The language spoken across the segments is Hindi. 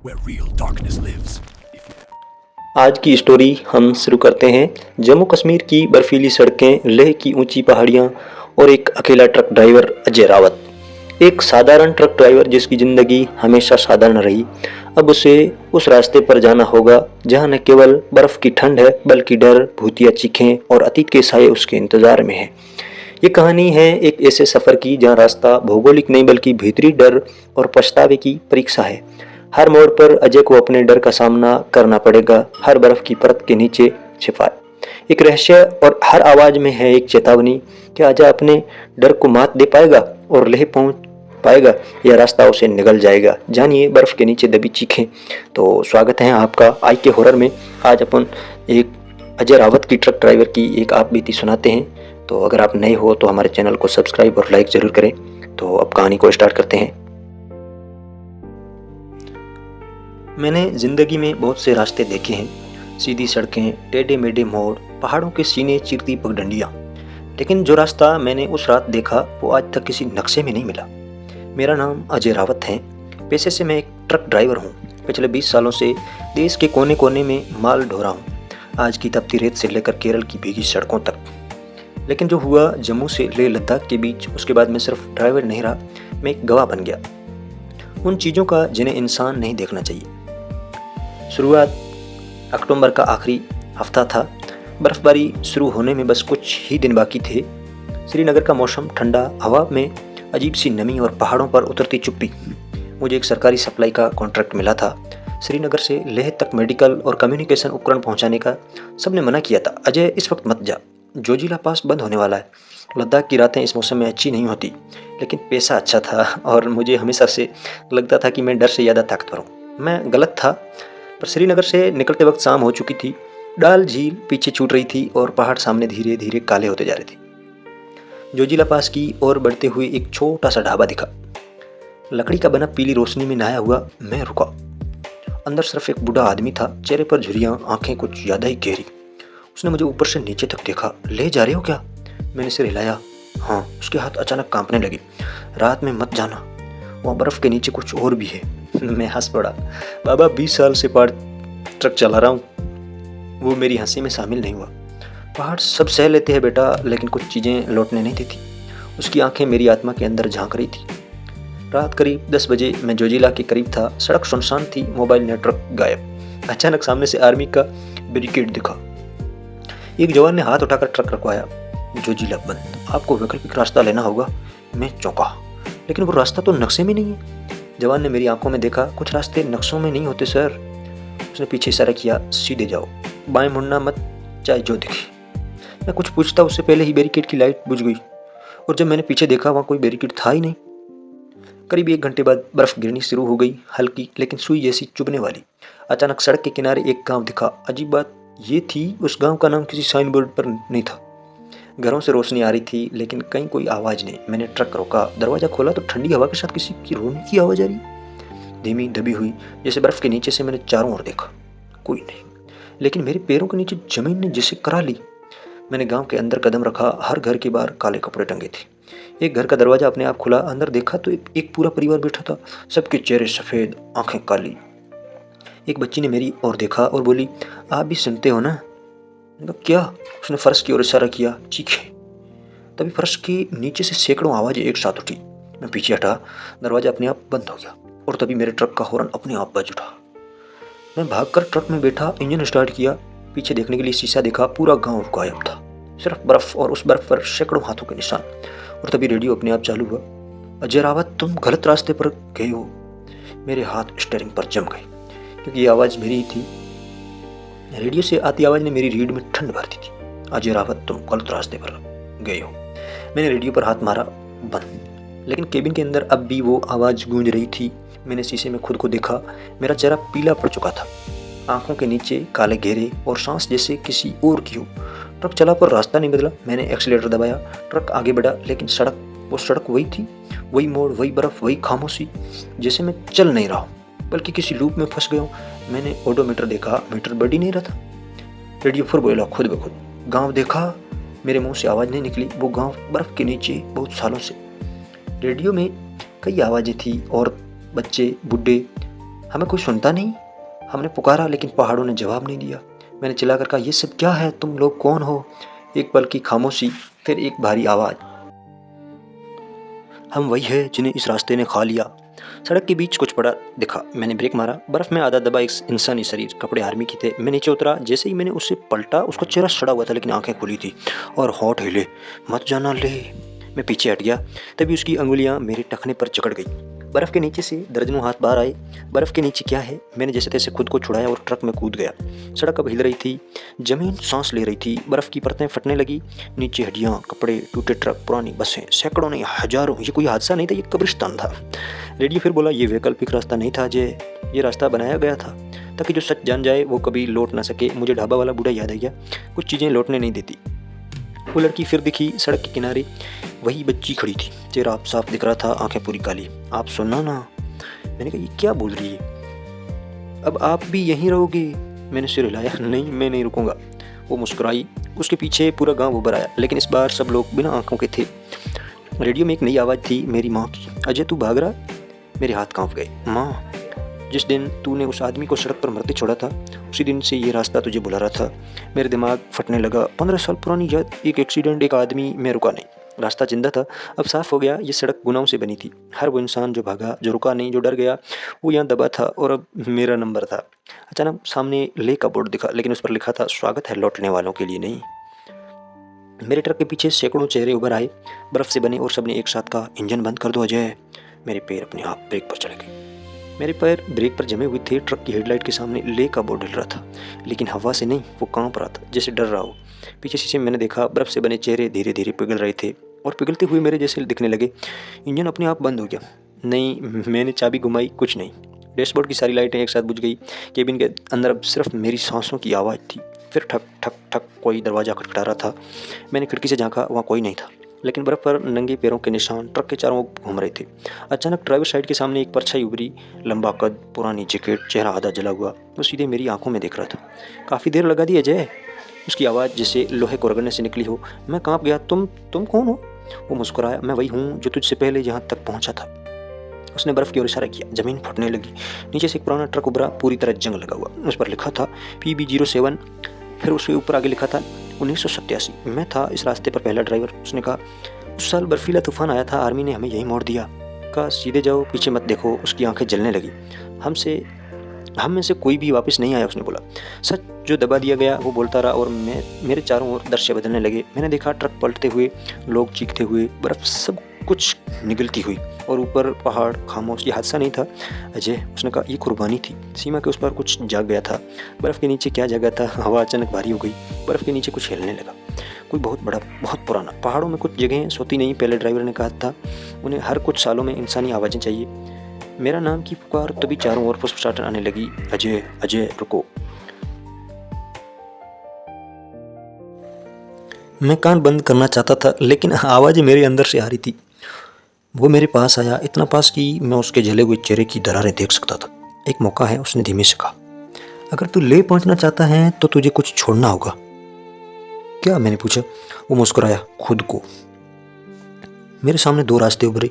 where real darkness lives. आज की स्टोरी हम शुरू करते हैं। जम्मू कश्मीर की बर्फीली सड़कें, लेह की ऊंची पहाड़ियां और एक अकेला ट्रक ड्राइवर अजय रावत। एक साधारण ट्रक ड्राइवर जिसकी ज़िंदगी हमेशा साधारण रही, अब उसे उस रास्ते पर जाना होगा जहां न केवल बर्फ़ की ठंड है बल्कि डर, भूतिया चीखें और अतीत के साये उसके इंतज़ार में हैं। ये कहानी है एक ऐसे सफ़र की जहां रास्ता भौगोलिक नहीं बल्कि भीतरी डर और पछतावे की परीक्षा है। हर मोड़ पर अजय को अपने डर का सामना करना पड़ेगा, हर बर्फ की परत के नीचे छिपा एक रहस्य और हर आवाज में है एक चेतावनी। क्या अजय अपने डर को मात दे पाएगा और लेह पहुंच पाएगा या रास्ता उसे निगल जाएगा? जानिए बर्फ के नीचे दबी चीखें। तो स्वागत है आपका आई के हॉरर में। आज अपन एक अजय रावत की ट्रक ड्राइवर की एक आप बीती सुनाते हैं। तो अगर आप नए हो तो हमारे चैनल को सब्सक्राइब और लाइक जरूर करें। तो अब कहानी को स्टार्ट करते हैं। मैंने ज़िंदगी में बहुत से रास्ते देखे हैं, सीधी सड़कें, टेढ़े मेढ़े मोड़, पहाड़ों के सीने चीरती पगडंडियाँ, लेकिन जो रास्ता मैंने उस रात देखा वो आज तक किसी नक्शे में नहीं मिला। मेरा नाम अजय रावत है। पेशे से मैं एक ट्रक ड्राइवर हूँ। पिछले 20 सालों से देश के कोने कोने में माल ढो रहा हूँ, आज की तपती रेत से लेकर केरल की भीगी सड़कों तक। लेकिन जो हुआ जम्मू से लेह लद्दाख के बीच, उसके बाद मैं सिर्फ ड्राइवर नहीं रहा, मैं एक गवाह बन गया उन चीज़ों का जिन्हें इंसान नहीं देखना चाहिए। शुरुआत अक्टूबर का आखिरी हफ्ता था। बर्फबारी शुरू होने में बस कुछ ही दिन बाकी थे। श्रीनगर का मौसम ठंडा, हवा में अजीब सी नमी और पहाड़ों पर उतरती चुप्पी। मुझे एक सरकारी सप्लाई का कॉन्ट्रैक्ट मिला था। श्रीनगर से लेह तक मेडिकल और कम्युनिकेशन उपकरण पहुंचाने का। सबने मना किया था, अजय इस वक्त मत जा, जोजिला पास बंद होने वाला है। लद्दाख की रातें इस मौसम में अच्छी नहीं होती, लेकिन पैसा अच्छा था और मुझे हमेशा से लगता था कि मैं डर से ज़्यादा ताकतवर हूँ। मैं गलत था, पर श्रीनगर से निकलते वक्त शाम हो चुकी थी। डाल झील पीछे छूट रही थी और पहाड़ सामने धीरे धीरे काले होते जा रहे थे। जोजिला पास की ओर बढ़ते हुए एक छोटा सा ढाबा दिखा। लकड़ी का बना पीली रोशनी में नहाया हुआ मैं रुका। अंदर सिर्फ एक बूढ़ा आदमी था, चेहरे पर झुर्रियाँ, आंखें कुछ ज़्यादा ही गहरी। उसने मुझे ऊपर से नीचे तक देखा। ले जा रहे हो क्या? मैंने सिर हिलाया। हाँ। उसके हाथ अचानक कांपने लगे। रात में मत जाना, वहाँ बर्फ़ के नीचे कुछ और भी है। मैं हंस पड़ा। बाबा 20 साल से ट्रक चला रहा हूँ। वो मेरी हंसी में शामिल नहीं हुआ। पहाड़ सब सह लेते हैं बेटा, लेकिन कुछ चीज़ें लौटने नहीं देती। उसकी आंखें मेरी आत्मा के अंदर झांक रही थी। रात करीब 10 बजे मैं जोजिला के करीब था। सड़क सुनसान थी, मोबाइल नेटवर्क गायब। अचानक सामने से आर्मी का बैरिकेड दिखा। एक जवान ने हाथ उठाकर ट्रक रुकवाया। जोजिला बंद, आपको वैकल्पिक रास्ता लेना होगा। मैं चौंका, लेकिन वो रास्ता तो नक्शे में नहीं है। जवान ने मेरी आंखों में देखा। कुछ रास्ते नक्शों में नहीं होते सर। उसने पीछे इशारा किया, सीधे जाओ, बाएं मुड़ना मत, चाहे जो दिखे। मैं कुछ पूछता उससे पहले ही बैरिकेड की लाइट बुझ गई, और जब मैंने पीछे देखा वहाँ कोई बैरिकेड था ही नहीं। करीब 1 घंटे बाद बर्फ़ गिरनी शुरू हो गई, हल्की लेकिन सुई जैसी चुभने वाली। अचानक सड़क के किनारे एक गांव दिखा। अजीब बात ये थी, उस गांव का नाम किसी साइन बोर्ड पर नहीं था। घरों से रोशनी आ रही थी, लेकिन कहीं कोई आवाज़ नहीं। मैंने ट्रक रोका, दरवाज़ा खोला तो ठंडी हवा के साथ किसी की रोने की आवाज़ आ रही, धीमी दबी हुई, जैसे बर्फ़ के नीचे से। मैंने चारों ओर देखा, कोई नहीं, लेकिन मेरे पैरों के नीचे ज़मीन ने जैसे करा ली। मैंने गांव के अंदर कदम रखा। हर घर के बाहर काले कपड़े टंगे थे। एक घर का दरवाज़ा अपने आप खुला। अंदर देखा तो एक पूरा परिवार बैठा था। सबके चेहरे सफ़ेद, आंखें काली। एक बच्ची ने मेरी ओर देखा और बोली, आप भी सुनते हो ना? क्या? उसने फर्श की ओर इशारा किया। चीखे। तभी फर्श के नीचे से सैकड़ों आवाज़ें एक साथ उठी। मैं पीछे हटा, दरवाजा अपने आप बंद हो गया, और तभी मेरे ट्रक का हॉर्न अपने आप बज उठा। मैं भागकर ट्रक में बैठा, इंजन स्टार्ट किया। पीछे देखने के लिए शीशा देखा। पूरा गांव गायब था, सिर्फ बर्फ, और उस बर्फ पर सैकड़ों हाथों के निशान। और तभी रेडियो अपने आप चालू हुआ। अजय रावत, तुम गलत रास्ते पर गए हो। मेरे हाथ स्टीयरिंग पर जम गए, क्योंकि ये आवाज़ मेरी ही थी। रेडियो से आती आवाज़ ने मेरी रीढ़ में ठंड भर दी थी। अजय रावत, तुम गलत रास्ते पर गए हो। मैंने रेडियो पर हाथ मारा, बंद। लेकिन केबिन के अंदर अब भी वो आवाज़ गूंज रही थी। मैंने शीशे में खुद को देखा। मेरा चेहरा पीला पड़ चुका था, आंखों के नीचे काले घेरे, और सांस जैसे किसी और की हो। ट्रक चला पर रास्ता नहीं बदला। मैंने एक्सीलेटर दबाया। ट्रक आगे बढ़ा, लेकिन वो सड़क वही थी, वही मोड़, वही बर्फ, वही खामोशी। जैसे मैं चल नहीं रहा हूँ, बल्कि किसी लूप में फंस गया हूँ। मैंने ओडोमीटर देखा, मीटर बढ़ ही नहीं रहा था। रेडियो फिर बोला खुद ब खुद। गाँव देखा। मेरे मुंह से आवाज़ नहीं निकली। वो गांव बर्फ़ के नीचे बहुत सालों से। रेडियो में कई आवाज़ें थी, और बच्चे, बूढ़े, हमें कोई सुनता नहीं। हमने पुकारा लेकिन पहाड़ों ने जवाब नहीं दिया। मैंने चिल्लाकर कहा, ये सब क्या है, तुम लोग कौन हो? एक पल की खामोशी, फिर एक भारी आवाज़, हम वही है जिन्हें इस रास्ते ने खा लिया। सड़क के बीच कुछ पड़ा दिखा। मैंने ब्रेक मारा। बर्फ में आधा दबा एक इंसानी शरीर, कपड़े आर्मी के थे। मैं नीचे उतरा। जैसे ही मैंने उससे पलटा, उसका चेहरा सड़ा हुआ था लेकिन आंखें खुली थी और होंठ हिले। मत जाना ले। मैं पीछे हट गया। तभी उसकी अंगुलियां मेरे टखने पर जकड़ गई। बर्फ के नीचे से दर्जनों हाथ बाहर आए। बर्फ के नीचे क्या है? मैंने जैसे तैसे खुद को छुड़ाया और ट्रक में कूद गया। सड़क अब हिल रही थी, जमीन सांस ले रही थी, बर्फ की परतें फटने लगी। नीचे हड्डियाँ, कपड़े, टूटे ट्रक, पुरानी बसें, सैकड़ों नहीं हजारों। ये कोई हादसा नहीं था, ये कब्रिस्तान था। रेडियो फिर बोला, ये वैकल्पिक रास्ता नहीं था अजय, ये रास्ता बनाया गया था ताकि जो सच जान जाए वो कभी लौट ना सके। मुझे ढाबा वाला बूढ़ा याद आ गया। कुछ चीज़ें लौटने नहीं देती। वो लड़की फिर दिखी, सड़क के किनारे वही बच्ची खड़ी थी। चेहरा आप साफ दिख रहा था, आंखें पूरी काली। आप सुनना ना। मैंने कहा, ये क्या बोल रही है? अब आप भी यहीं रहोगे? मैंने सिर हिलाया। नहीं, मैं नहीं रुकूंगा। वो मुस्कुराई। उसके पीछे पूरा गांव उभर आया, लेकिन इस बार सब लोग बिना आंखों के थे। रेडियो में एक नई आवाज़ थी, मेरी माँ की। अजय तू भाग रहा? मेरे हाथ कांप गए। माँ, जिस दिन तूने उस आदमी को सड़क पर मरते छोड़ा था, उसी दिन से ये रास्ता तुझे बुला रहा था। मेरे दिमाग फटने लगा। 15 साल पुरानी याद, एक एक्सीडेंट, एक आदमी। मैं रुका नहीं। रास्ता जिंदा था। अब साफ हो गया, ये सड़क गुनाहों से बनी थी। हर वो इंसान जो भागा, जो रुका नहीं, जो डर गया, वो यहाँ दबा था और अब मेरा नंबर था। अचानक सामने ले का बोर्ड दिखा, लेकिन उस पर लिखा था, स्वागत है लौटने वालों के लिए नहीं। मेरे ट्रक के पीछे सैकड़ों चेहरे उभर आए, बर्फ से बने, और सबने एक साथ कहा, इंजन बंद कर दो अजय। मेरे पैर अपने आप ब्रेक पर चले गए। मेरे पैर ब्रेक पर जमे हुए थे। ट्रक की हेडलाइट के सामने ले का बोर्ड हिल रहा था, लेकिन हवा से नहीं, वो कांप रहा था, जैसे डर रहा हो। पीछे शीशे में मैंने देखा, बर्फ से बने चेहरे धीरे धीरे पिघल रहे थे और पिघलते हुए मेरे जैसे दिखने लगे। इंजन अपने आप बंद हो गया। नहीं, मैंने चाबी घुमाई, कुछ नहीं। डैशबोर्ड की सारी लाइटें एक साथ बुझ गई। केबिन के अंदर अब सिर्फ मेरी सांसों की आवाज़ थी। फिर ठक ठक ठक कोई दरवाज़ा खटखटा रहा था। मैंने खिड़की से झांका, वहाँ कोई नहीं था, लेकिन बर्फ पर नंगे पैरों के निशान ट्रक के चारों ओर घूम रहे थे। अचानक ड्राइवर साइड के सामने एक परछाई उभरी। लंबा कद, पुरानी जैकेट, चेहरा आधा जला हुआ। वो सीधे मेरी आंखों में देख रहा था। काफ़ी देर लगा दी अजय। उसकी आवाज़ जैसे लोहे को रगड़ने से निकली हो। मैं कांप गया। तुम कौन हो? वो मुस्कुराया। मैं वही हूँ जो तुझसे पहले यहाँ तक पहुँचा था। उसने बर्फ की ओर इशारा किया। जमीन फटने लगी। नीचे से एक पुराना ट्रक उभरा, पूरी तरह जंग लगा हुआ। उस पर लिखा था PB07। फिर उसके ऊपर आगे लिखा था 1987। मैं था इस रास्ते पर पहला ड्राइवर। उसने कहा, उस साल बर्फीला तूफान आया था, आर्मी ने हमें यहीं मोड़ दिया। कहा, सीधे जाओ, पीछे मत देखो। उसकी आंखें जलने लगी। हम में से कोई भी वापस नहीं आया, उसने बोला। सच जो दबा दिया गया वो बोलता रहा और मेरे चारों ओर दृश्य बदलने लगे। मैंने देखा ट्रक पलटते हुए, लोग चीखते हुए, बर्फ सब कुछ निगलती हुई, और ऊपर पहाड़ खामोश। ये हादसा नहीं था अजय, उसने कहा, ये कुर्बानी थी। सीमा के उस पर कुछ जाग गया था। बर्फ के नीचे क्या जगह था? हवा अचानक भारी हो गई। बर्फ के नीचे कुछ हिलने लगा, कोई बहुत बड़ा, बहुत पुराना। पहाड़ों में कुछ जगहें सोती नहीं, पहले ड्राइवर ने कहा था। उन्हें हर कुछ सालों में इंसानी आवाज़ें चाहिए। मेरा नाम की पुकार, तभी चारों ओर फुसफुसाहट आने लगी। अजय, अजय, रुको। मैं कान बंद करना चाहता था, लेकिन आवाज़ मेरे अंदर से आ रही थी। वो मेरे पास आया, इतना पास कि मैं उसके जले हुए चेहरे की दरारें देख सकता था। एक मौका है, उसने धीमे से कहा। अगर तू ले पहुंचना चाहता है तो तुझे कुछ छोड़ना होगा। क्या? मैंने पूछा। वो मुस्कुराया। खुद को। मेरे सामने दो रास्ते उभरे।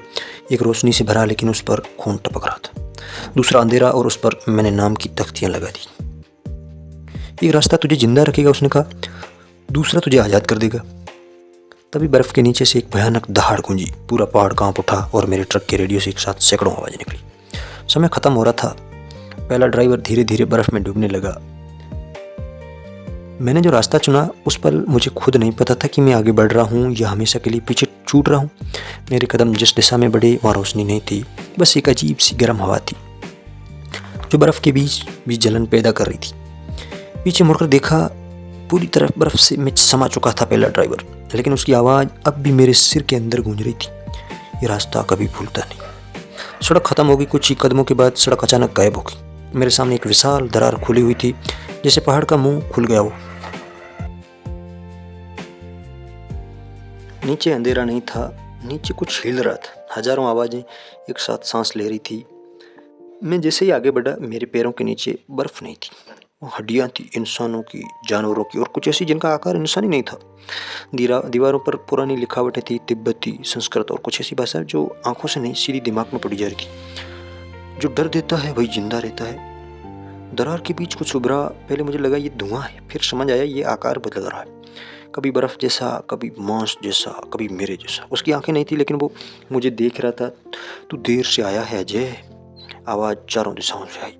एक रोशनी से भरा, लेकिन उस पर खून टपक रहा था। दूसरा अंधेरा, और उस पर मैंने नाम की तख्तियां लगा दी। एक रास्ता तुझे जिंदा रखेगा, उसने कहा। दूसरा तुझे आज़ाद कर देगा। तभी बर्फ के नीचे से एक भयानक दहाड़ गूंजी। पूरा पहाड़ कांप उठा और मेरे ट्रक के रेडियो से एक साथ सैकड़ों आवाज़ें निकली। समय खत्म हो रहा था। पहला ड्राइवर धीरे धीरे बर्फ में डूबने लगा। मैंने जो रास्ता चुना, उस पर मुझे खुद नहीं पता था कि मैं आगे बढ़ रहा हूँ या हमेशा के लिए पीछे छूट रहा हूँ। मेरे कदम जिस दिशा में बढ़े, वहाँ रोशनी नहीं थी, बस एक अजीब सी गर्म हवा थी जो बर्फ के बीच भी जलन पैदा कर रही थी। पीछे मुड़कर देखा, पूरी तरह बर्फ से मैं समा चुका था पहला ड्राइवर, लेकिन उसकी आवाज़ अब भी मेरे सिर के अंदर गूंज रही थी। ये रास्ता कभी भूलता नहीं। सड़क खत्म हो गई। कुछ ही कदमों के बाद सड़क अचानक गायब हो गई। मेरे सामने एक विशाल दरार खुली हुई थी, जैसे पहाड़ का मुंह खुल गया हो। नीचे अंधेरा नहीं था, नीचे कुछ हिल रहा था। हजारों आवाज़ें एक साथ सांस ले रही थी। मैं जैसे ही आगे बढ़ा, मेरे पैरों के नीचे बर्फ नहीं थी, वो हड्डियाँ थी, इंसानों की, जानवरों की, और कुछ ऐसी जिनका आकार इंसानी नहीं था। दीवारों पर पुरानी लिखावटें थी, तिब्बती, संस्कृत और कुछ ऐसी भाषा जो आंखों से नहीं, सीधी दिमाग में पड़ी जा रही थी। जो डर देता है वही जिंदा रहता है। दरार के बीच कुछ उभरा। पहले मुझे लगा ये धुआं है, फिर समझ आया ये आकार बदल रहा है, कभी बर्फ जैसा, कभी मांस जैसा, कभी मेरे जैसा। उसकी आंखें नहीं थी लेकिन वो मुझे देख रहा था। तू देर से आया है अजय। आवाज़ चारों दिशाओं से आई।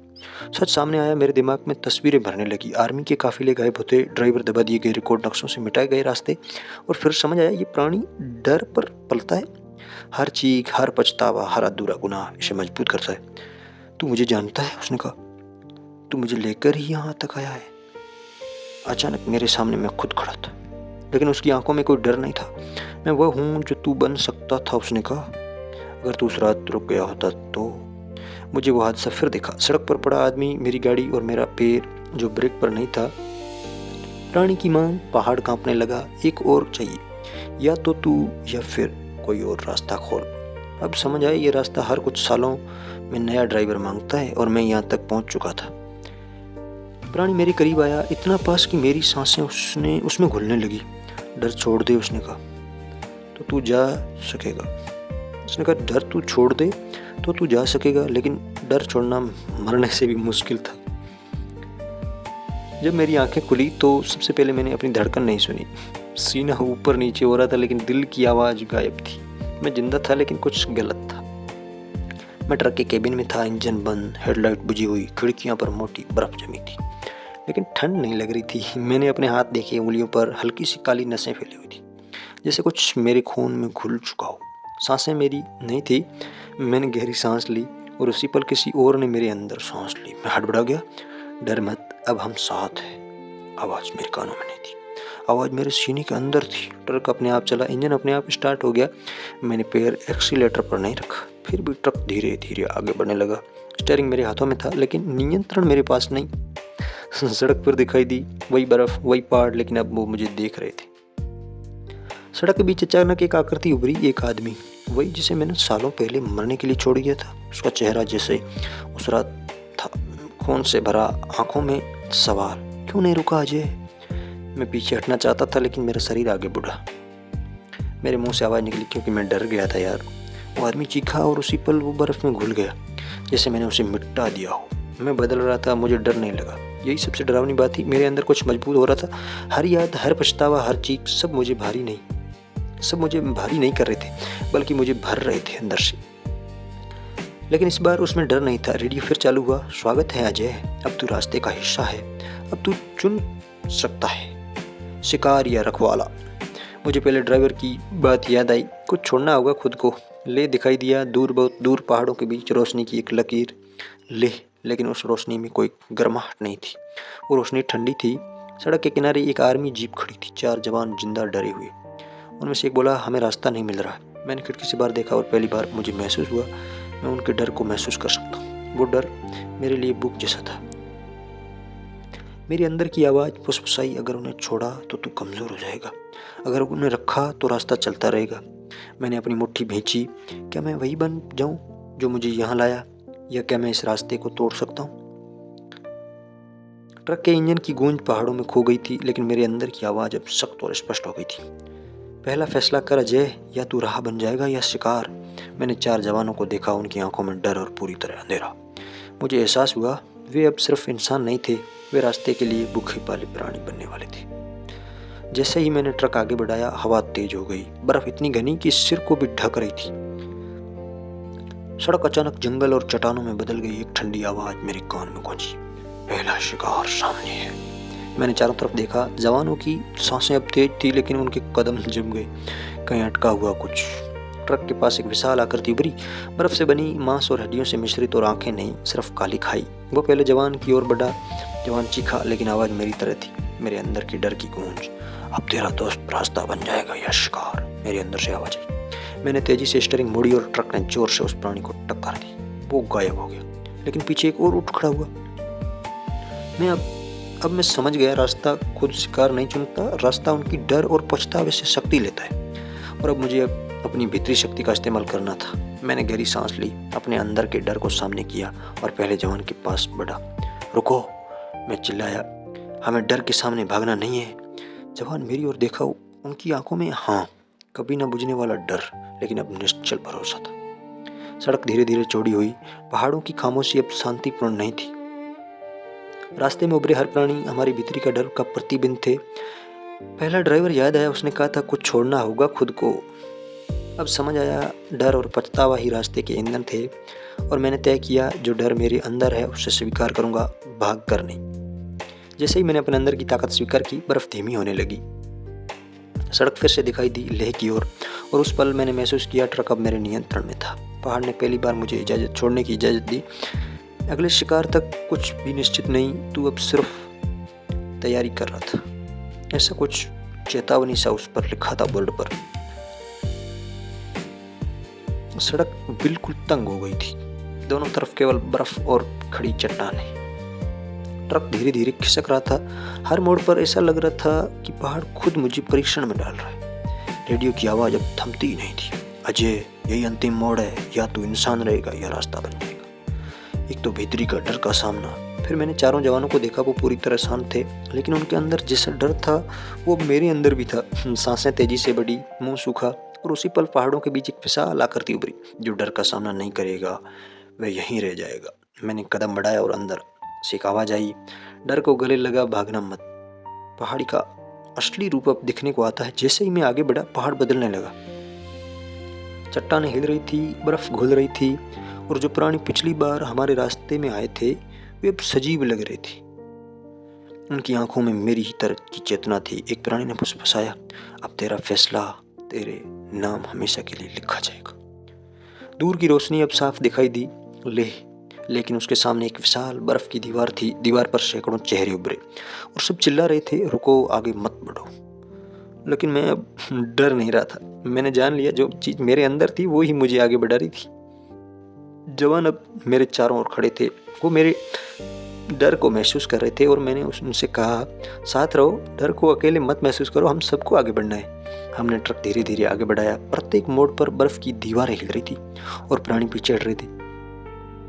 सच सामने आया। मेरे दिमाग में तस्वीरें भरने लगी। आर्मी के काफिले गायब होते, ड्राइवर दबा दिए गए, रिकॉर्ड नक्शों से मिटाए गए रास्ते। और फिर समझ आया ये प्राणी डर पर पलता है। हर चीख, हर पछतावा, हर अधूरा गुनाह इसे मजबूत करता है। तू मुझे जानता है, उसने कहा। तू मुझे लेकर ही यहाँ तक आया है। अचानक मेरे सामने मैं खुद खड़ा था, लेकिन उसकी आंखों में कोई डर नहीं था। मैं वह हूँ जो तू बन सकता था, उसने कहा। अगर तू उस रात रुक गया होता तो। मुझे वो हादसा फिर दिखा। सड़क पर पड़ा आदमी, मेरी गाड़ी और मेरा पैर जो ब्रेक पर नहीं था। प्राणी की मांग, पहाड़ कांपने लगा। एक और चाहिए, या तो तू या फिर कोई और रास्ता खोल। अब समझ आया ये रास्ता हर कुछ सालों में नया ड्राइवर मांगता है और मैं यहाँ तक पहुँच चुका था। प्राणी मेरे करीब आया, इतना पास कि मेरी सांसें उसमें घुलने लगी। डर छोड़ दे, उसने कहा, तो तू जा सकेगा। उसने कहा, डर तू छोड़ दे तो तू जा सकेगा, लेकिन डर छोड़ना मरने से भी मुश्किल था। जब मेरी आंखें खुली तो सबसे पहले मैंने अपनी धड़कन नहीं सुनी। सीना ऊपर नीचे हो रहा था लेकिन दिल की आवाज़ गायब थी। मैं जिंदा था लेकिन कुछ गलत था। मैं ट्रक के केबिन में था, इंजन बंद, हेडलाइट बुझी हुई, खिड़कियां पर मोटी बर्फ जमी थी, लेकिन ठंड नहीं लग रही थी। मैंने अपने हाथ देखे, उंगलियों पर हल्की सी काली नसें फैली हुई थी, जैसे कुछ मेरे खून में घुल चुका हो। सांसें मेरी नहीं थी। मैंने गहरी सांस ली और उसी पल किसी और ने मेरे अंदर सांस ली। मैं हड़बड़ा गया। डर मत, अब हम साथ हैं। आवाज़ मेरे कानों में नहीं थी, आवाज़ मेरे सीने के अंदर थी। ट्रक अपने आप चला, इंजन अपने आप स्टार्ट हो गया। मैंने पैर एक्सीलेटर पर नहीं रखा, फिर भी ट्रक धीरे धीरे आगे बढ़ने लगा। स्टीयरिंग मेरे हाथों में था लेकिन नियंत्रण मेरे पास नहीं। सड़क पर दिखाई दी वही बर्फ, वही पहाड़, लेकिन अब वो मुझे देख रहे थे। सड़क के बीच अचानक एक आकृति उभरी, एक आदमी, वही जिसे मैंने सालों पहले मरने के लिए छोड़ दिया था। उसका चेहरा जैसे उस रात था, खून से भरा, आंखों में सवाल, क्यों नहीं रुका अजय? मैं पीछे हटना चाहता था लेकिन मेरा शरीर आगे बढ़ा। मेरे मुंह से आवाज़ निकली क्योंकि मैं डर गया था यार। वो आदमी चीखा और उसी पल वो बर्फ में घुल गया, जैसे मैंने उसे मिटा दिया हो। मैं बदल रहा था, मुझे डर नहीं लगा। यही सबसे डरावनी बात थी। मेरे अंदर कुछ मजबूत हो रहा था। हर याद, हर पछतावा, हर चीख, सब मुझे भारी नहीं कर रहे थे, बल्कि मुझे भर रहे थे अंदर से। लेकिन इस बार उसमें डर नहीं था। रेडियो फिर चालू हुआ। स्वागत है अजय, अब तू रास्ते का हिस्सा है, अब तू चुन सकता है, शिकार या रखवाला। मुझे पहले ड्राइवर की बात याद आई, कुछ छोड़ना होगा खुद को। ले दिखाई दिया, दूर, बहुत दूर पहाड़ों के बीच रोशनी की एक लकीर। ले, लेकिन उस रोशनी में कोई गर्माहट नहीं थी। वो रोशनी ठंडी थी। सड़क के किनारे एक आर्मी जीप खड़ी थी, 4 जवान जिंदा डरे हुए। उनमें से एक बोला, हमें रास्ता नहीं मिल रहा। मैंने खिड़की से बाहर देखा और पहली बार मुझे महसूस हुआ मैं उनके डर को महसूस कर सकता हूँ। वो डर मेरे लिए बुक जैसा था। मेरे अंदर की आवाज़ फुसफुसाई, अगर उन्हें छोड़ा तो तू कमज़ोर हो जाएगा, अगर उन्हें रखा तो रास्ता चलता रहेगा। मैंने अपनी मुट्ठी भींची। क्या मैं वही बन जाऊँ जो मुझे यहाँ लाया, या क्या मैं इस रास्ते को तोड़ सकता हूँ? ट्रक के इंजन की गूंज पहाड़ों में खो गई थी, लेकिन मेरे अंदर की आवाज़ अब सख्त और स्पष्ट हो गई थी। पहला फैसला कर अजय, या तू राह बन जाएगा या शिकार। मैंने 4 जवानों को देखा, उनकी आंखों में डर और पूरी तरह अंधेरा। मुझे एहसास हुआ वे अब सिर्फ इंसान नहीं थे, वे रास्ते के लिए भूखे पाले प्राणी बनने वाले थे। जैसे ही मैंने ट्रक आगे बढ़ाया, हवा तेज हो गई। बर्फ इतनी घनी कि सिर को भी ढक रही थी। सड़क अचानक जंगल और चट्टानों में बदल गई। एक ठंडी आवाज़ मेरे कान में गूंजी, पहला शिकार सामने है। मैंने चारों तरफ देखा। जवानों की सांसें अब तेज थी लेकिन उनके कदम जम गए, कहीं अटका हुआ कुछ। ट्रक के पास एक विशाल आकृति उभरी, बर्फ से बनी, मांस और हड्डियों से मिश्रित, और आंखें नहीं, सिर्फ काली खाई। वो पहले जवान की ओर बढ़ा। जवान चीखा, लेकिन आवाज़ मेरी तरह थी, मेरे अंदर की डर की गूंज। अब तेरा दोस्त रास्ता बन जाएगा या शिकार, मेरे अंदर से आवाज़ आई। मैंने तेजी से स्टीयरिंग मोड़ी और ट्रक ने जोर से उस प्राणी को टक्कर दी। वो गायब हो गया, लेकिन पीछे एक और उठ खड़ा हुआ। अब मैं समझ गया, रास्ता खुद शिकार नहीं चुनता, रास्ता उनकी डर और पछतावे से शक्ति लेता है। और अब मुझे अपनी भीतरी शक्ति का इस्तेमाल करना था। मैंने गहरी सांस ली, अपने अंदर के डर को सामने किया और पहले जवान के पास बढ़ा। रुको, मैं चिल्लाया, हमें डर के सामने भागना नहीं है। जवान मेरी ओर देखा, उनकी आंखों में कभी ना बुझने वाला डर, लेकिन अब निश्चल भरोसा था। सड़क धीरे धीरे चौड़ी हुई। पहाड़ों की खामोशी अब शांतिपूर्ण नहीं थी। रास्ते में उभरे हर प्राणी हमारी भीतरी का डर का प्रतिबिंब थे। पहला ड्राइवर याद आया, उसने कहा था कुछ छोड़ना होगा खुद को। अब समझ आया, डर और पछतावा ही रास्ते के ईंधन थे और मैंने तय किया जो डर मेरे अंदर है उसे स्वीकार करूंगा, भाग कर नहीं। जैसे ही मैंने अपने अंदर की ताकत स्वीकार की, बर्फ धीमी होने लगी। सड़क फिर से दिखाई दी लेह की ओर और उस पल मैंने महसूस किया ट्रक अब मेरे नियंत्रण में था। पहाड़ ने पहली बार मुझे इजाज़त छोड़ने की इजाज़त दी। अगले शिकार तक कुछ भी निश्चित नहीं, तू अब सिर्फ तैयारी कर रहा था। ऐसा कुछ चेतावनी सा उस पर लिखा था बोर्ड पर। सड़क बिल्कुल तंग हो गई थी, दोनों तरफ केवल बर्फ और खड़ी चट्टानें। ट्रक धीरे धीरे खिसक रहा था। हर मोड़ पर ऐसा लग रहा था कि पहाड़ खुद मुझे परीक्षण में डाल रहा है। रेडियो की आवाज़ अब थमती ही नहीं थी। अजय, यही अंतिम मोड़ है, या तू इंसान रहेगा या रास्ता बन जाएगा। एक तो भीतरी का डर का सामना। फिर मैंने चारों जवानों को देखा, वो पूरी तरह शांत थे, लेकिन उनके अंदर जैसा डर था वो मेरे अंदर भी था। सांसें तेजी से बढ़ी, मुंह सूखा और उसी पल पहाड़ों के बीच एक विशाल आकृति उभरी। जो डर का सामना नहीं करेगा वह यहीं रह जाएगा। मैंने कदम बढ़ाया और अंदर से एक आवाज़ आई, डर को गले लगा, भागना मत। पहाड़ी का असली रूप अब दिखने को आता है। जैसे ही मैं आगे बढ़ा, पहाड़ बदलने लगा। चट्टानें हिल रही थी, बर्फ घुल रही थी और जो प्राणी पिछली बार हमारे रास्ते में आए थे वे अब सजीव लग रहे थे। उनकी आंखों में मेरी ही तरह की चेतना थी। एक प्राणी ने फुसफुसाया, अब तेरा फैसला तेरे नाम हमेशा के लिए लिखा जाएगा। दूर की रोशनी अब साफ दिखाई दी, लेकिन उसके सामने एक विशाल बर्फ की दीवार थी। दीवार पर सैकड़ों चेहरे उभरे और सब चिल्ला रहे थे, रुको, आगे मत बढ़ो। लेकिन मैं अब डर नहीं रहा था। मैंने जान लिया जो चीज़ मेरे अंदर थी वो ही मुझे आगे बढ़ा रही थी। जवान अब मेरे चारों ओर खड़े थे, वो मेरे डर को महसूस कर रहे थे और मैंने उनसे कहा, साथ रहो, डर को अकेले मत महसूस करो, हम सबको आगे बढ़ना है। हमने ट्रक धीरे धीरे आगे बढ़ाया। प्रत्येक मोड़ पर बर्फ की दीवारें हिल रही थी और प्राणी पीछे हट रहे थे।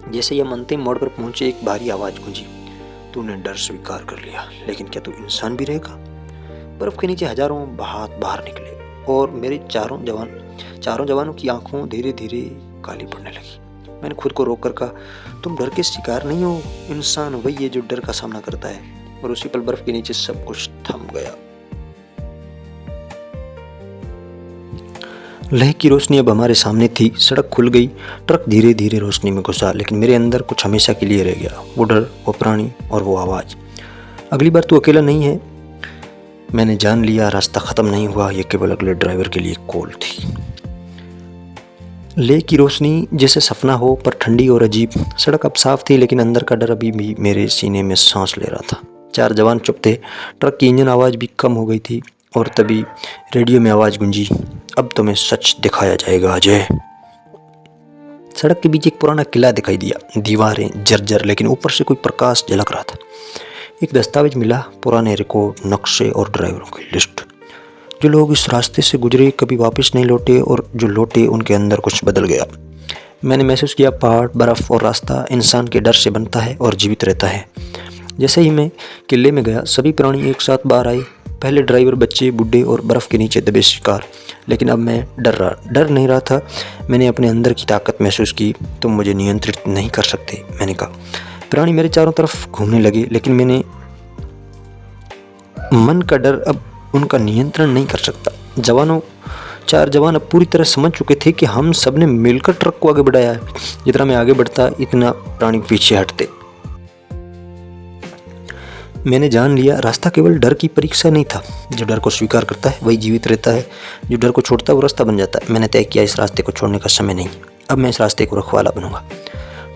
जैसे ही हम अंतिम मोड़ पर पहुंचे, एक भारी आवाज गूंजी, तूने डर स्वीकार कर लिया, लेकिन क्या तू इंसान भी रहेगा? बर्फ के नीचे हजारों हाथ बाहर निकले और मेरे चारों जवानों की आंखों धीरे धीरे काली पड़ने लगी। मैंने खुद को रोक कर कहा, तुम डर के शिकार नहीं हो, इंसान वही है जो डर का सामना करता है। और उसी पल बर्फ के नीचे सब कुछ थम गया। लेह की रोशनी अब हमारे सामने थी। सड़क खुल गई, ट्रक धीरे धीरे रोशनी में घुसा, लेकिन मेरे अंदर कुछ हमेशा के लिए रह गया। वो डर, वो प्राणी और वो आवाज़। अगली बार तू अकेला नहीं है। मैंने जान लिया रास्ता ख़त्म नहीं हुआ, ये केवल अगले ड्राइवर के लिए कॉल थी। लेह की रोशनी जैसे सपना हो, पर ठंडी और अजीब। सड़क अब साफ थी, लेकिन अंदर का डर अभी भी मेरे सीने में सांस ले रहा था। चार जवान चुप थे। ट्रक की इंजन आवाज़ भी कम हो गई थी और तभी रेडियो में आवाज़ गूंजी, अब तुम्हें सच दिखाया जाएगा अजय। सड़क के बीच एक पुराना किला दिखाई दिया, दीवारें जर्जर, लेकिन ऊपर से कोई प्रकाश झलक रहा था। एक दस्तावेज मिला, पुराने रिकॉर्ड, नक्शे और ड्राइवरों की लिस्ट। जो लोग इस रास्ते से गुजरे कभी वापस नहीं लौटे और जो लौटे उनके अंदर कुछ बदल गया। मैंने महसूस किया पहाड़, बर्फ और रास्ता इंसान के डर से बनता है और जीवित रहता है। जैसे ही मैं किले में गया, सभी प्राणी एक साथ बाहर आए। पहले ड्राइवर, बच्चे, बूढ़े और बर्फ़ के नीचे दबे शिकार। लेकिन अब मैं डर नहीं रहा था। मैंने अपने अंदर की ताकत महसूस की। तुम मुझे नियंत्रित नहीं कर सकते, मैंने कहा। प्राणी मेरे चारों तरफ घूमने लगे, लेकिन मैंने मन का डर अब उनका नियंत्रण नहीं कर सकता। चार जवान अब पूरी तरह समझ चुके थे कि हम सब ने मिलकर ट्रक को आगे बढ़ाया है। जितना मैं आगे बढ़ता, इतना प्राणी पीछे हटते। मैंने जान लिया रास्ता केवल डर की परीक्षा नहीं था। जो डर को स्वीकार करता है वही जीवित रहता है, जो डर को छोड़ता है वो रास्ता बन जाता है। मैंने तय किया इस रास्ते को छोड़ने का समय नहीं, अब मैं इस रास्ते को रखवाला बनूंगा।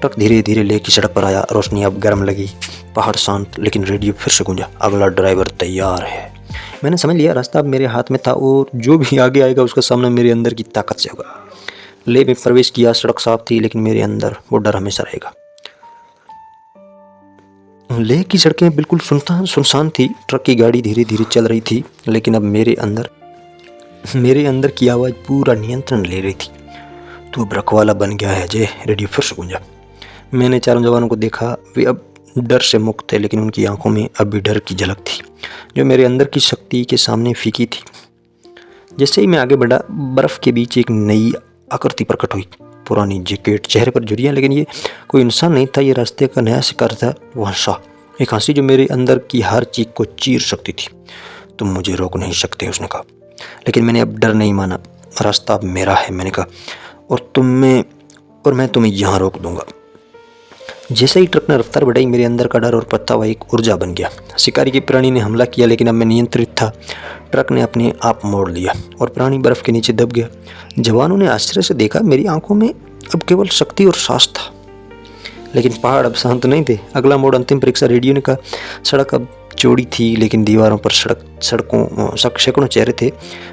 ट्रक धीरे धीरे लेह की सड़क पर आया। रोशनी अब गर्म लगी, पहाड़ शांत, लेकिन रेडियो फिर से गूंजा, अगला ड्राइवर तैयार है। मैंने समझ लिया रास्ता अब मेरे हाथ में था और जो भी आगे आएगा उसका सामना मेरे अंदर की ताकत से होगा। लेह में प्रवेश किया। सड़क साफ थी, लेकिन मेरे अंदर वो डर हमेशा रहेगा। लेह की सड़कें बिल्कुल सुनसान थी। ट्रक की गाड़ी धीरे धीरे चल रही थी, लेकिन अब मेरे अंदर की आवाज़ पूरा नियंत्रण ले रही थी। तू अब रखवाला बन गया है अजय, रेडियो फिर से गूंजा। मैंने चारों जवानों को देखा। वे अब डर से मुक्त थे, लेकिन उनकी आंखों में अब भी डर की झलक थी, जो मेरे अंदर की शक्ति के सामने फीकी थी। जैसे ही मैं आगे बढ़ा, बर्फ़ के बीच एक नई आकृति प्रकट हुई। पुरानी जैकेट, चेहरे पर झुर्रियाँ, लेकिन ये कोई इंसान नहीं था, ये रास्ते का नया शिकार था। वो हंसा, एक हंसी जो मेरे अंदर की हर चीख को चीर सकती थी। तुम मुझे रोक नहीं सकते, उसने कहा। लेकिन मैंने अब डर नहीं माना। रास्ता अब मेरा है, मैंने कहा, और मैं तुम्हें यहाँ रोक दूंगा। जैसे ही ट्रक ने रफ्तार बढ़ाई, मेरे अंदर का डर और पछतावा हुआ एक ऊर्जा बन गया। शिकारी के प्राणी ने हमला किया, लेकिन अब मैं नियंत्रित था। ट्रक ने अपने आप मोड़ लिया और प्राणी बर्फ के नीचे दब गया। जवानों ने आश्चर्य से देखा, मेरी आंखों में अब केवल शक्ति और साहस था। लेकिन पहाड़ अब शांत नहीं थे। अगला मोड़ अंतिम परीक्षा, रेडियो ने कहा। सड़क अब चौड़ी थी, लेकिन दीवारों पर सैकड़ों चेहरे थे।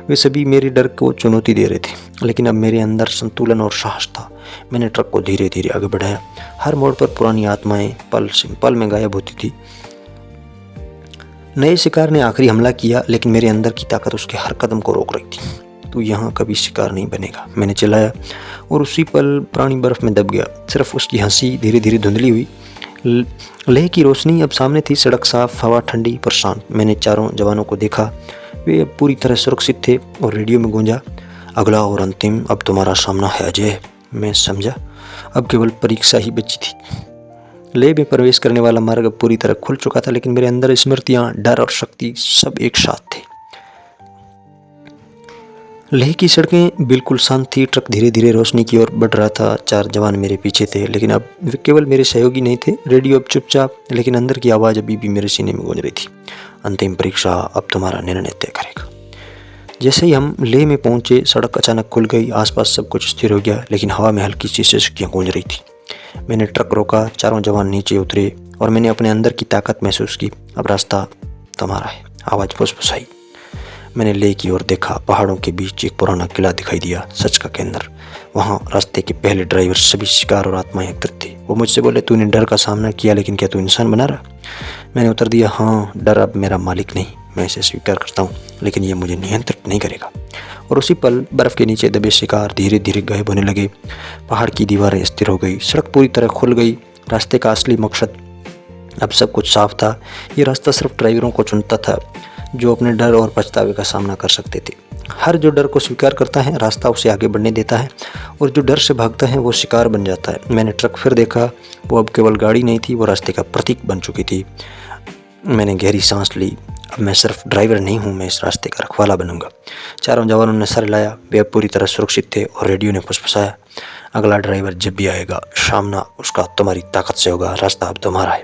वे सभी मेरे डर को चुनौती दे रहे थे, लेकिन अब मेरे अंदर संतुलन और साहस था। मैंने ट्रक को धीरे धीरे आगे बढ़ाया। हर मोड़ पर पुरानी आत्माएं पल में गायब होती थी। नए शिकार ने आखिरी हमला किया, लेकिन मेरे अंदर की ताकत उसके हर कदम को रोक रही थी। तू यहाँ कभी शिकार नहीं बनेगा, मैंने चिल्लाया, और उसी पल प्राणी बर्फ में दब गया। सिर्फ उसकी हंसी धीरे धीरे धुंधली हुई। लेह की रोशनी अब सामने थी, सड़क साफ, हवा ठंडी पर शांत। मैंने चारों जवानों को देखा, वे अब पूरी तरह सुरक्षित थे। और रेडियो में गूंजा, अगला और अंतिम, अब तुम्हारा सामना है अजय। मैं समझा अब केवल परीक्षा ही बची थी। लेह में प्रवेश करने वाला मार्ग अब पूरी तरह खुल चुका था, लेकिन मेरे अंदर स्मृतियां, डर और शक्ति सब एक साथ थे। लेह की सड़कें बिल्कुल शांत थी। ट्रक धीरे धीरे रोशनी की ओर बढ़ रहा था। 4 जवान मेरे पीछे थे, लेकिन अब वे केवल मेरे सहयोगी नहीं थे। रेडियो अब चुपचाप, लेकिन अंदर की आवाज़ अभी भी मेरे सीने में गूंज रही थी। अंतिम परीक्षा अब तुम्हारा निर्णय तय करेगा। जैसे ही हम लेह में पहुंचे, सड़क अचानक खुल गई। आसपास सब कुछ स्थिर हो गया, लेकिन हवा में हल्की सी सिसकियां गूंज रही थी। मैंने ट्रक रोका, चारों जवान नीचे उतरे और मैंने अपने अंदर की ताकत महसूस की। अब रास्ता तुम्हारा है, आवाज़ फुसफुसाई। मैंने लेह की ओर देखा। पहाड़ों के बीच एक पुराना किला दिखाई दिया, सच का केंद्र। वहाँ रास्ते के पहले ड्राइवर, सभी शिकार और आत्माएं एकत्रित थे। वो मुझसे बोले, तूने डर का सामना किया, लेकिन क्या तू इंसान बना रहा? मैंने उत्तर दिया, हाँ, डर अब मेरा मालिक नहीं, मैं इसे स्वीकार करता हूँ, लेकिन ये मुझे नियंत्रित नहीं करेगा। और उसी पल बर्फ़ के नीचे दबे शिकार धीरे धीरे गायब होने लगे। पहाड़ की दीवारें स्थिर हो गई, सड़क पूरी तरह खुल गई। रास्ते का असली मकसद अब सब कुछ साफ था। ये रास्ता सिर्फ ड्राइवरों को चुनता था, जो अपने डर और पछतावे का सामना कर सकते थे। हर जो डर को स्वीकार करता है, रास्ता उसे आगे बढ़ने देता है, और जो डर से भागता है वो शिकार बन जाता है। मैंने ट्रक फिर देखा। वो अब केवल गाड़ी नहीं थी, वो रास्ते का प्रतीक बन चुकी थी। मैंने गहरी सांस ली। अब मैं सिर्फ ड्राइवर नहीं हूँ, मैं इस रास्ते का रखवाला बनूंगा। चारों जवानों ने सर हिलाया। वे अब पूरी तरह सुरक्षित थे, और रेडियो ने फुसफुसाया, अगला ड्राइवर जब भी आएगा, सामना उसका तुम्हारी ताकत से होगा। रास्ता अब तुम्हारा है।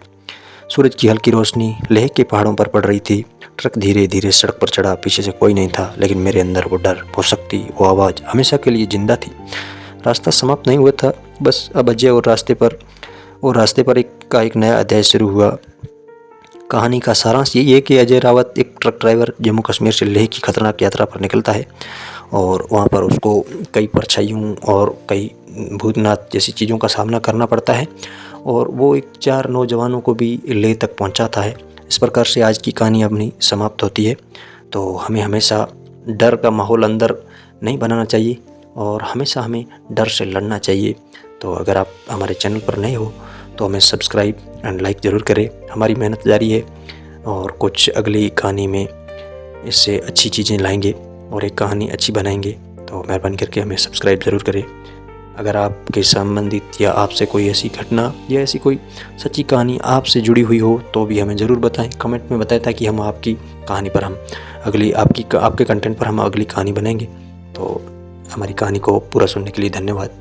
सूरज की हल्की रोशनी लेह के पहाड़ों पर पड़ रही थी। ट्रक धीरे धीरे सड़क पर चढ़ा। पीछे से कोई नहीं था, लेकिन मेरे अंदर वो डर, वो शक्ति, वो आवाज़ हमेशा के लिए जिंदा थी। रास्ता समाप्त नहीं हुआ था, बस अब अजय और रास्ते पर एक नया अध्याय शुरू हुआ। कहानी का सारांश यही है कि अजय रावत एक ट्रक ड्राइवर जम्मू कश्मीर से लेह की खतरनाक यात्रा पर निकलता है, और वहाँ पर उसको कई परछाइयों और कई भूतनाथ जैसी चीज़ों का सामना करना पड़ता है, और वो 4 नौजवानों को भी लेह तक पहुँचाता है। इस प्रकार से आज की कहानी अपनी समाप्त होती है। तो हमें हमेशा डर का माहौल अंदर नहीं बनाना चाहिए, और हमेशा हमें डर से लड़ना चाहिए। तो अगर आप हमारे चैनल पर नए हो तो हमें सब्सक्राइब एंड लाइक ज़रूर करें। हमारी मेहनत जारी है, और कुछ अगली कहानी में इससे अच्छी चीज़ें लाएंगे और एक कहानी अच्छी बनाएंगे। तो मेहरबानी करके हमें सब्सक्राइब ज़रूर करें। अगर आपके संबंधित या आपसे कोई ऐसी घटना या ऐसी कोई सच्ची कहानी आपसे जुड़ी हुई हो तो भी हमें ज़रूर बताएं, कमेंट में बताएं, ताकि हम आपकी कहानी पर आपके कंटेंट पर हम अगली कहानी बनाएंगे। तो हमारी कहानी को पूरा सुनने के लिए धन्यवाद।